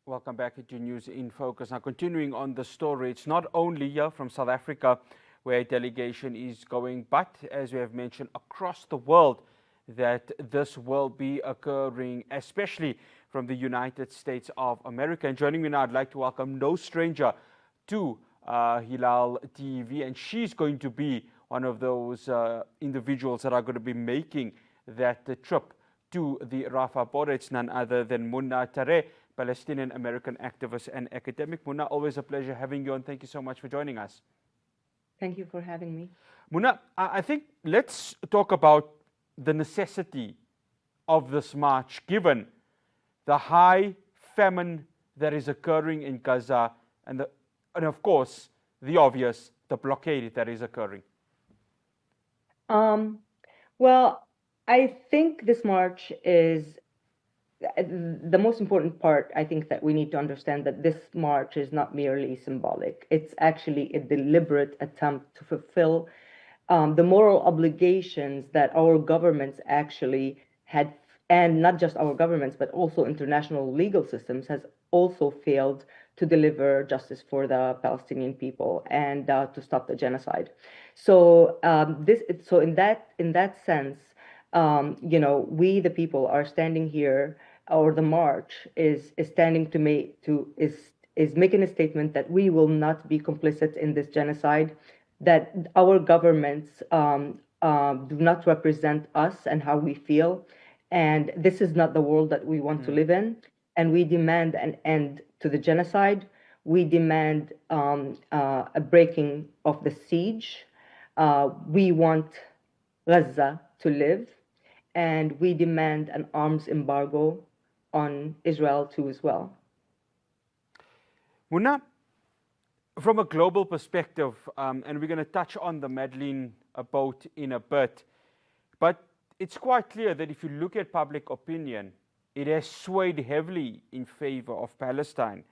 Welcome back to News in Focus. Now, continuing on the story, it's not only here from South Africa where a delegation is going, but as we have mentioned, across the world, that this will be occurring, especially from the United States of America. And joining me now, I'd like to welcome no stranger to Hilaal TV, and she's going to be one of those individuals that are going to be making that trip to the Rafah border. It's none other than Muna Tareh, Palestinian American activist and academic. Muna, always a pleasure having you on. Thank you so much for joining us. Thank you for having me. Muna, I think let's talk about the necessity of this march, given the high famine that is occurring in Gaza and of course, the obvious, the blockade that is occurring. Well, I think this march is the most important part. I think that we need to understand that this march is not merely symbolic. It's actually a deliberate attempt to fulfill the moral obligations that our governments actually had, and not just our governments, but also international legal systems has also failed to deliver justice for the Palestinian people and to stop the genocide. So in that sense, we the people are standing here, or the march is standing is making a statement that we will not be complicit in this genocide, that our governments do not represent us and how we feel, and this is not the world that we want to live in. And we demand an end to the genocide. We demand a breaking of the siege. We want Gaza to live, and we demand an arms embargo on Israel too as well. Muna, from a global perspective, and we're going to touch on the Madeleine boat in a bit, but it's quite clear that if you look at public opinion, it has swayed heavily in favor of Palestine.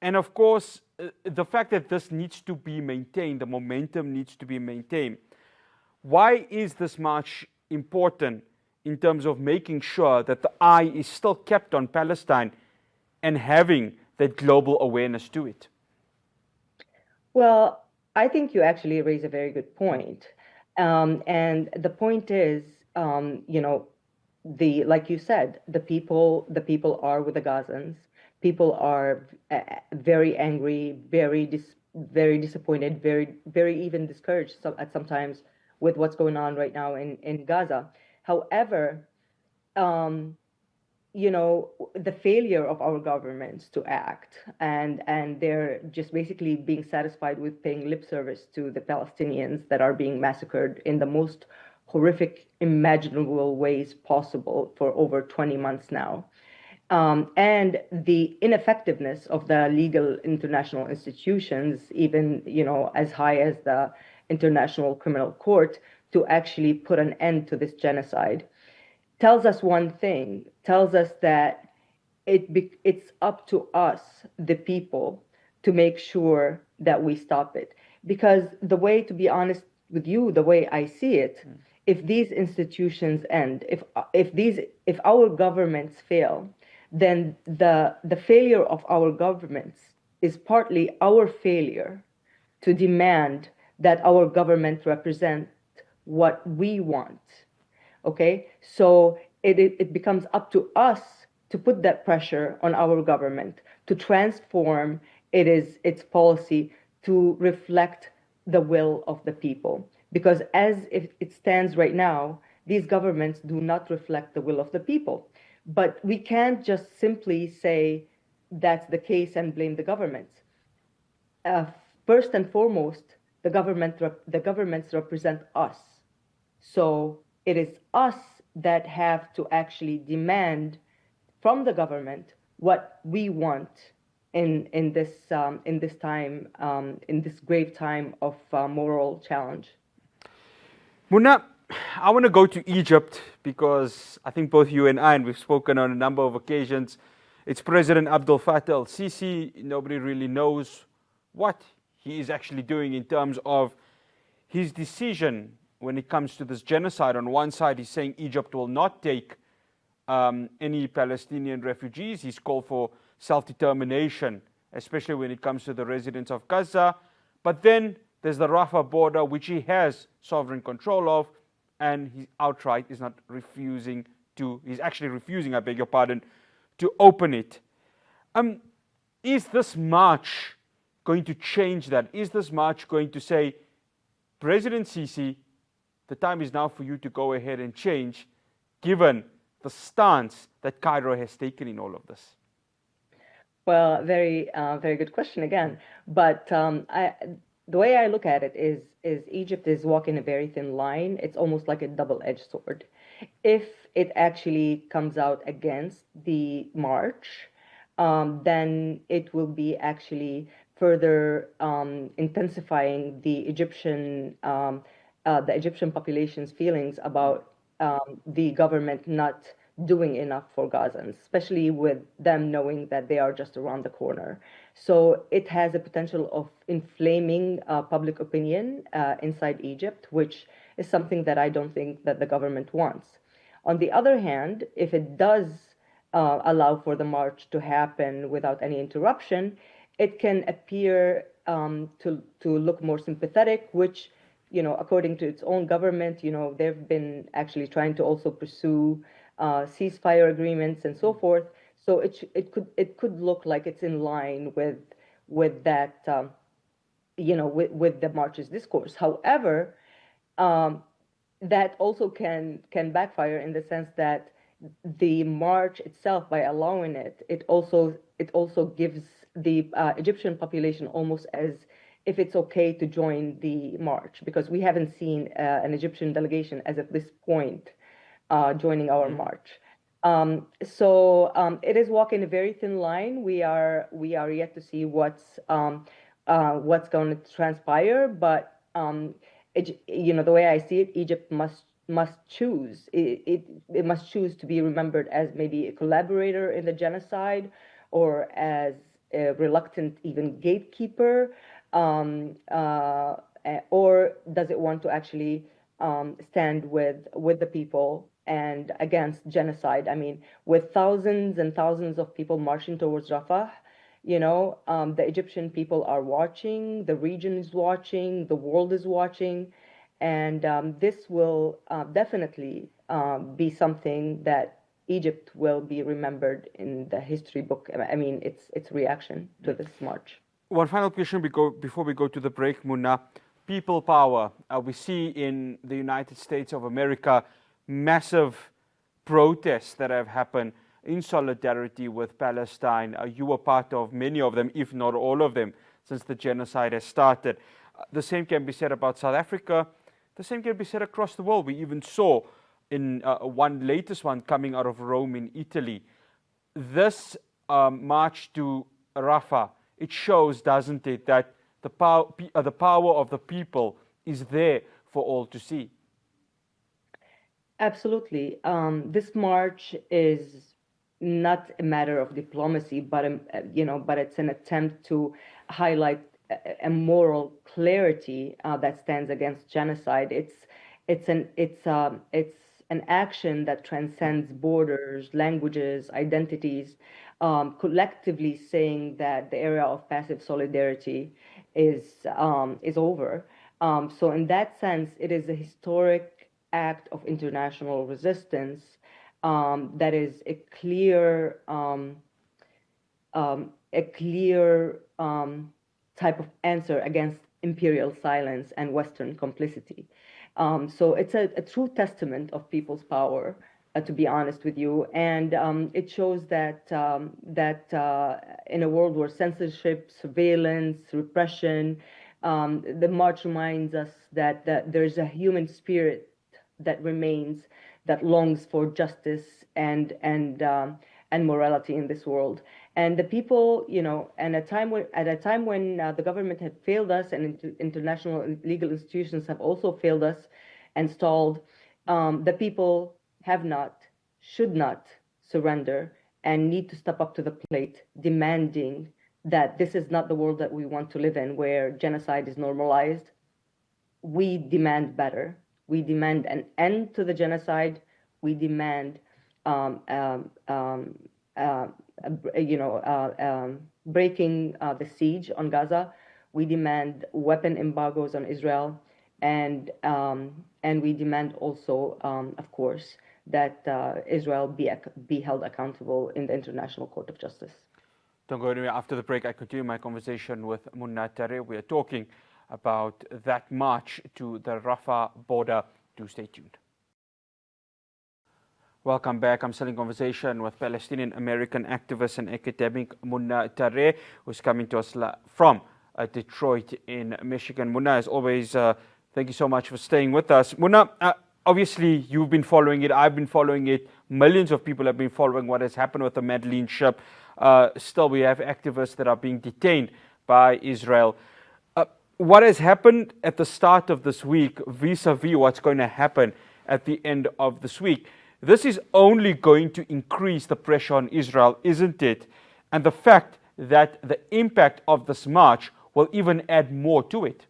And of course, the fact that this needs to be maintained, the momentum needs to be maintained. Why is this march important in terms of making sure that the eye is still kept on Palestine and having that global awareness to it? Well, I think you actually raise a very good point. And the point is, like you said, the people are with the Gazans. People are very angry, very disappointed, very even discouraged at sometimes with what's going on right now in Gaza. However, the failure of our governments to act, and they're just basically being satisfied with paying lip service to the Palestinians that are being massacred in the most horrific imaginable ways possible for over 20 months now. And the ineffectiveness of the legal international institutions, even as high as the International Criminal Court, to actually put an end to this genocide, tells us one thing, tells us that it's up to us, the people, to make sure that we stop it. Because the way, to be honest with you, the way I see it, if these institutions end, if our governments fail, then the failure of our governments is partly our failure to demand that our government represent what we want. Okay, so it becomes up to us to put that pressure on our government to transform its policy to reflect the will of the people. Because as it stands right now, these governments do not reflect the will of the people. But we can't just simply say that's the case and blame the governments. First and foremost, the governments represent us. So it is us that have to actually demand from the government what we want in this grave time of moral challenge. Muna, I want to go to Egypt because I think both you and I, and we've spoken on a number of occasions, it's President Abdel Fattah el-Sisi. Nobody really knows what he is actually doing in terms of his decision when it comes to this genocide. On one side, he's saying Egypt will not take any Palestinian refugees. He's called for self-determination, especially when it comes to the residents of Gaza. But then there's the Rafah border, which he has sovereign control of, and he outright is not refusing to, he's actually refusing, I beg your pardon, to open it. Is this march going to change that? Is this march going to say, President Sisi, the time is now for you to go ahead and change, given the stance that Cairo has taken in all of this? Well, very good question again. But the way I look at it is Egypt is walking a very thin line. It's almost like a double-edged sword. If it actually comes out against the march, then it will be actually further intensifying the Egyptian population's feelings about the government not doing enough for Gazans, especially with them knowing that they are just around the corner. So it has a potential of inflaming public opinion inside Egypt, which is something that I don't think that the government wants. On the other hand, if it does allow for the march to happen without any interruption, it can appear to look more sympathetic, which, according to its own government, they've been actually trying to also pursue ceasefire agreements and so forth. So it could look like it's in line with that, with the march's discourse. However, that also can backfire in the sense that the march itself, by allowing it, it also gives the Egyptian population almost as if it's okay to join the march, because we haven't seen an Egyptian delegation as of this point joining our march. So it is walking a very thin line. We are yet to see what's going to transpire, but the way I see it, Egypt must choose. It must choose to be remembered as maybe a collaborator in the genocide, or as a reluctant even gatekeeper, or does it want to actually stand with the people and against genocide? I mean, with thousands and thousands of people marching towards Rafah, the Egyptian people are watching, the region is watching, the world is watching, and this will definitely be something that Egypt will be remembered in the history book. I mean, its reaction to this march. One final question before we go to the break, Muna. People power. We see in the United States of America massive protests that have happened in solidarity with Palestine. You were part of many of them, if not all of them, since the genocide has started. The same can be said about South Africa. The same can be said across the world. We even saw in one latest one coming out of Rome in Italy. This march to Rafah, it shows, doesn't it, that the power of the people is there for all to see. Absolutely. This march is not a matter of diplomacy, but it's an attempt to highlight a moral clarity that stands against genocide. It's an action that transcends borders, languages, identities, collectively saying that the era of passive solidarity is over. So in that sense, it is a historic act of international resistance that is a clear type of answer against imperial silence and Western complicity. So it's a true testament of people's power, to be honest with you, and it shows that in a world where censorship, surveillance, repression, the march reminds us that there's a human spirit that remains, that longs for justice and morality in this world. And the people, and at a time when the government had failed us and international legal institutions have also failed us and stalled, the people have not, should not surrender and need to step up to the plate, demanding that this is not the world that we want to live in, where genocide is normalized. We demand better. We demand an end to the genocide. We demand breaking the siege on Gaza. We demand weapon embargoes on Israel, and we demand also, of course, that Israel be held accountable in the International Court of Justice. Don't go anywhere. After the break, I continue my conversation with Muna Tareh. We are talking about that march to the Rafah border. Do stay tuned. Welcome back. I'm still in conversation with Palestinian American activist and academic Muna Tareh, who's coming to us from Detroit in Michigan. Muna, as always, thank you so much for staying with us. Muna, obviously you've been following it. I've been following it. Millions of people have been following what has happened with the Madeleine ship. Still, we have activists that are being detained by Israel. What has happened at the start of this week vis-a-vis what's going to happen at the end of this week? This is only going to increase the pressure on Israel, isn't it? And the fact that the impact of this march will even add more to it.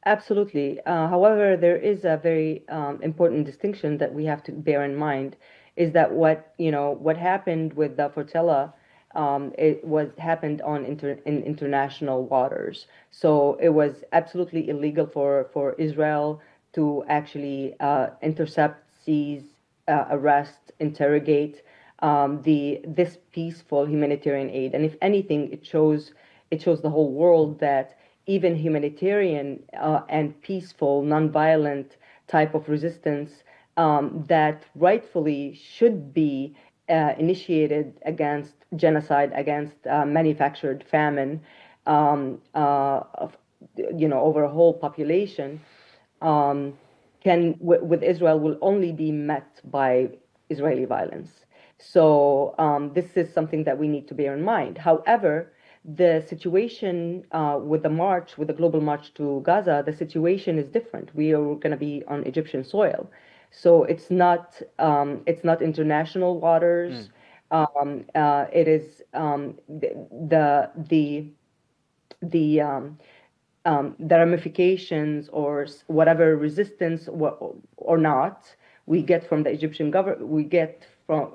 Absolutely. However, there is a very important distinction that we have to bear in mind, is that what happened with the flotilla, happened in international waters. So it was absolutely illegal for Israel to actually intercept, seize, arrest, interrogate this peaceful humanitarian aid. And if anything, it shows the whole world that even humanitarian and peaceful, nonviolent type of resistance that rightfully should be initiated against genocide, against manufactured famine, over a whole population, with Israel will only be met by Israeli violence. So this is something that we need to bear in mind. However, the situation with the global march to Gaza, the situation is different. We are going to be on Egyptian soil, so it's not international waters. It is the ramifications or whatever resistance or not we get from the Egyptian government,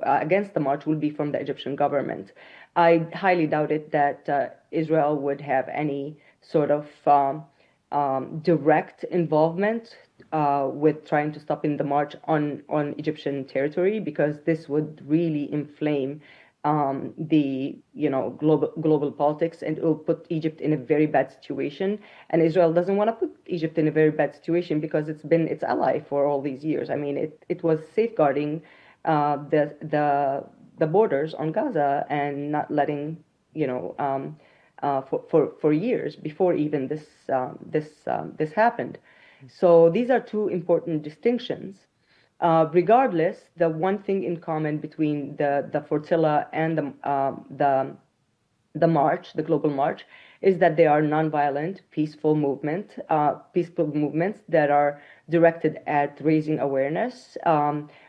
against the march will be from the Egyptian government. I highly doubt it that Israel would have any sort of direct involvement with trying to stop in the march on Egyptian territory, because this would really inflame the global politics, and it will put Egypt in a very bad situation. And Israel doesn't want to put Egypt in a very bad situation because it's been its ally for all these years. I mean, it was safeguarding the borders on Gaza and not letting for years before even this happened. So these are two important distinctions. Regardless, the one thing in common between the flotilla and the march, the global march, is that they are nonviolent, peaceful movements that are directed at raising awareness,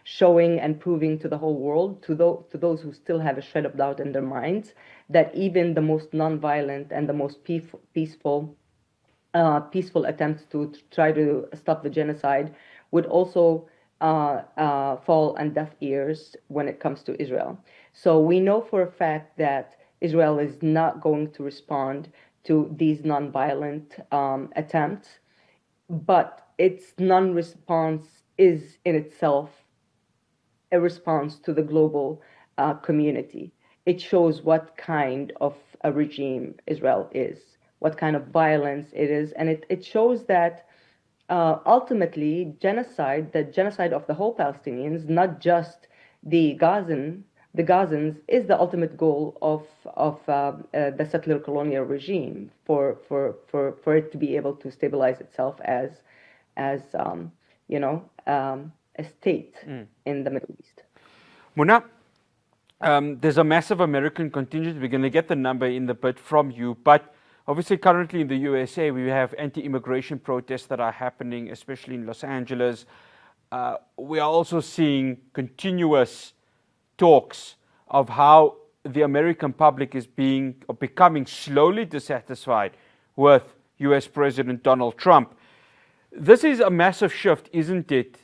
showing and proving to the whole world, to those who still have a shred of doubt in their minds, that even the most nonviolent and the most peaceful attempts to try to stop the genocide would also fall on deaf ears when it comes to Israel. So we know for a fact that Israel is not going to respond to these nonviolent attempts, but its non-response is in itself a response to the global community. It shows what kind of a regime Israel is, what kind of violence it is, and it shows that ultimately the genocide of the whole Palestinians, not just the Gazans, is the ultimate goal of the settler colonial regime for it to be able to stabilize itself as a state in the Middle East. Muna, there's a massive American contingent. We're going to get the number in the bit from you, but obviously currently in the USA we have anti-immigration protests that are happening, especially in Los Angeles. We are also seeing continuous talks of how the American public is becoming slowly dissatisfied with US President Donald Trump. This is a massive shift, isn't it?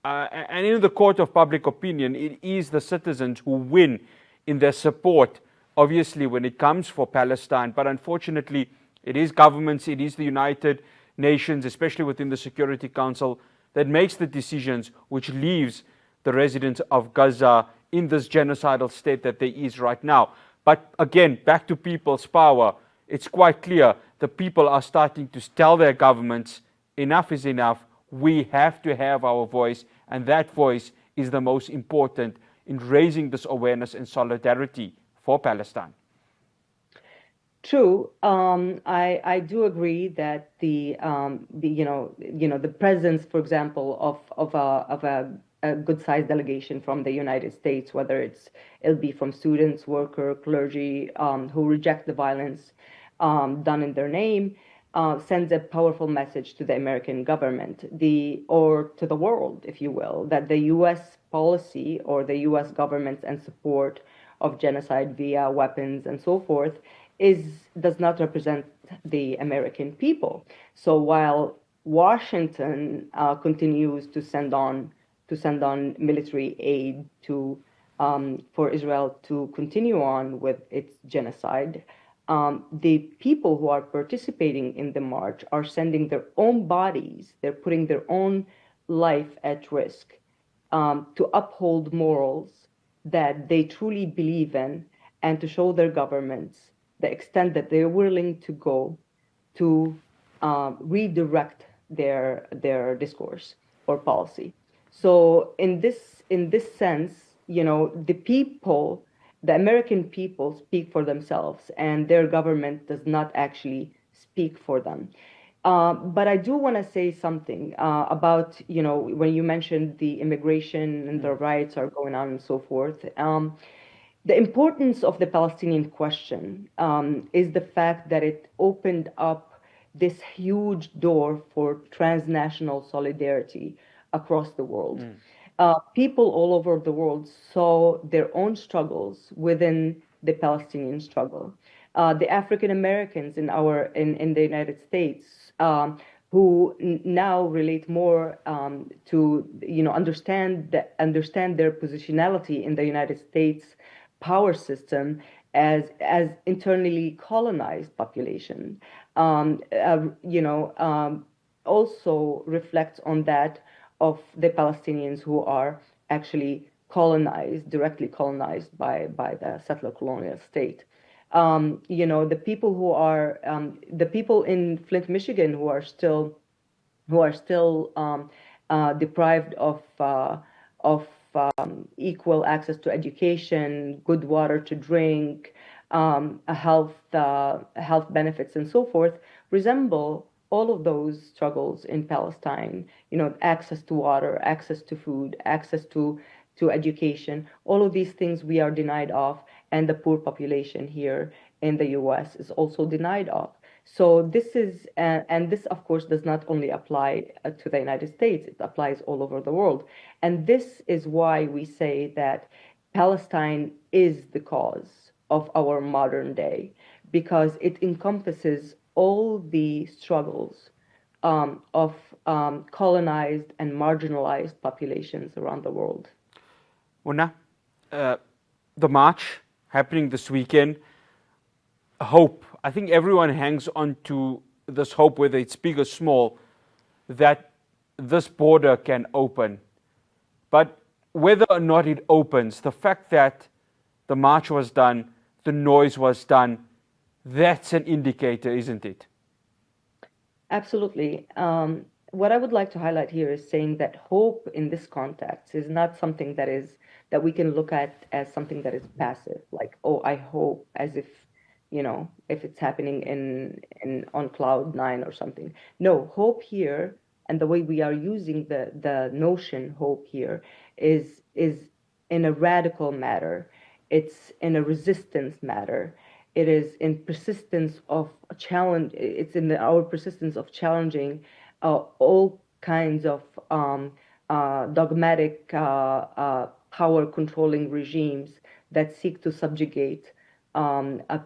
And in the court of public opinion, it is the citizens who win in their support, obviously, when it comes for Palestine. But unfortunately, it is governments, it is the United Nations, especially within the Security Council, that makes the decisions, which leaves the residents of Gaza in this genocidal state that there is right now. But again, back to people's power, it's quite clear the people are starting to tell their governments, enough is enough. We have to have our voice, and that voice is the most important in raising this awareness and solidarity for Palestine. True. I do agree that the presence, for example, of a good-sized delegation from the United States, whether it'll be from students, worker, clergy, who reject the violence done in their name, sends a powerful message to the American government, or to the world, if you will, that the U.S. policy or the U.S. government and support of genocide via weapons and so forth does not represent the American people. So while Washington continues to send on military aid for Israel to continue on with its genocide, the people who are participating in the march are sending their own bodies, they're putting their own life at risk to uphold morals that they truly believe in, and to show their governments the extent that they're willing to go to redirect their discourse or policy. So in this sense, the American people speak for themselves, and their government does not actually speak for them. But I do want to say something about, when you mentioned the immigration and the riots are going on and so forth. The importance of the Palestinian question is the fact that it opened up this huge door for transnational solidarity across the world. People all over the world saw their own struggles within the Palestinian struggle. The African Americans in the United States, who now relate more to understand their positionality in the United States power system as internally colonized population, also reflects on that of the Palestinians who are actually directly colonized by the settler colonial state. The people in Flint, Michigan, who are still deprived of equal access to education, good water to drink, health benefits, and so forth, resemble all of those struggles in Palestine. Access to water, access to food, access to education. All of these things we are denied of, and the poor population here in the U.S. is also denied of. So this is, and this of course does not only apply to the United States, it applies all over the world. And this is why we say that Palestine is the cause of our modern day, because it encompasses all the struggles of colonized and marginalized populations around the world. Muna, the march happening this weekend, hope. I think everyone hangs on to this hope, whether it's big or small, that this border can open. But whether or not it opens, the fact that the march was done, the noise was done, that's an indicator, isn't it? Absolutely. What I would like to highlight here is saying that hope in this context is not something that we can look at as something that is passive, like, oh, I hope, as if it's happening on cloud nine or something. No, hope here, and the way we are using the notion hope here is in a radical matter. It's in a resistance matter. It is in persistence of a challenge. It's in our persistence of challenging all kinds of dogmatic power controlling regimes that seek to subjugate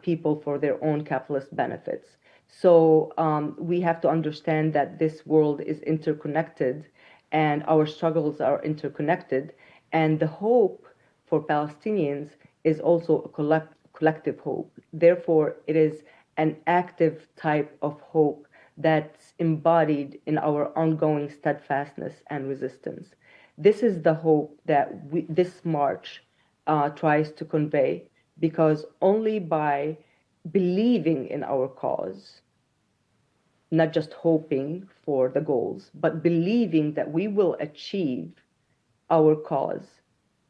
people for their own capitalist benefits. So we have to understand that this world is interconnected, and our struggles are interconnected. And the hope for Palestinians is also a collective hope. Therefore, it is an active type of hope that's embodied in our ongoing steadfastness and resistance. This is the hope that this march tries to convey, because only by believing in our cause, not just hoping for the goals, but believing that we will achieve our cause,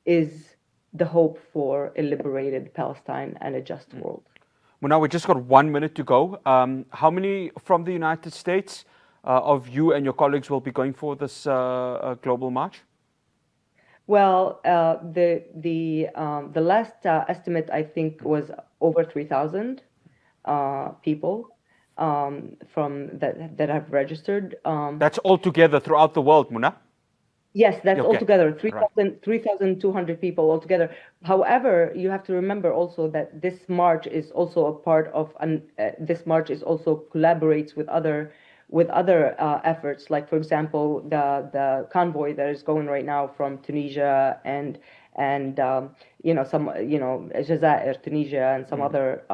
is the hope for a liberated Palestine and a just world. Well, now we just got 1 minute to go. How many from the United States of you and your colleagues will be going for this global march? Well, the last estimate, I think, was over 3,000 people from that have registered. That's all together throughout the world, Muna? Yes, that's Okay. altogether Right. 3,200 people altogether. However, you have to remember also that this march is also a part of this march is also collaborates with other efforts. Like, for example, the convoy that is going right now from Tunisia and some Jazair, Tunisia, and some other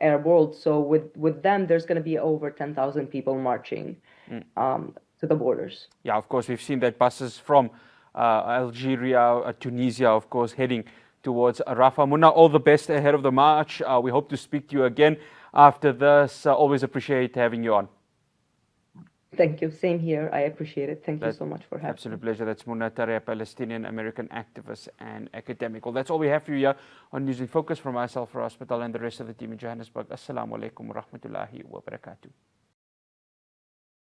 Arab world. So with them, there's going to be over 10,000 people marching to the borders. Yeah, of course, we've seen that buses from Algeria, Tunisia, of course, heading towards Rafah. Muna, all the best ahead of the march. We hope to speak to you again after this. Always appreciate having you on. Thank you. Same here. I appreciate it. Thank you so much for having me. Absolute pleasure. That's Muna Tareh, Palestinian American activist and academic. Well, that's all we have for you here on News in Focus. From myself, Hospital, and the rest of the team in Johannesburg. Assalamu alaikum wa rahmatullahi wa barakatuh.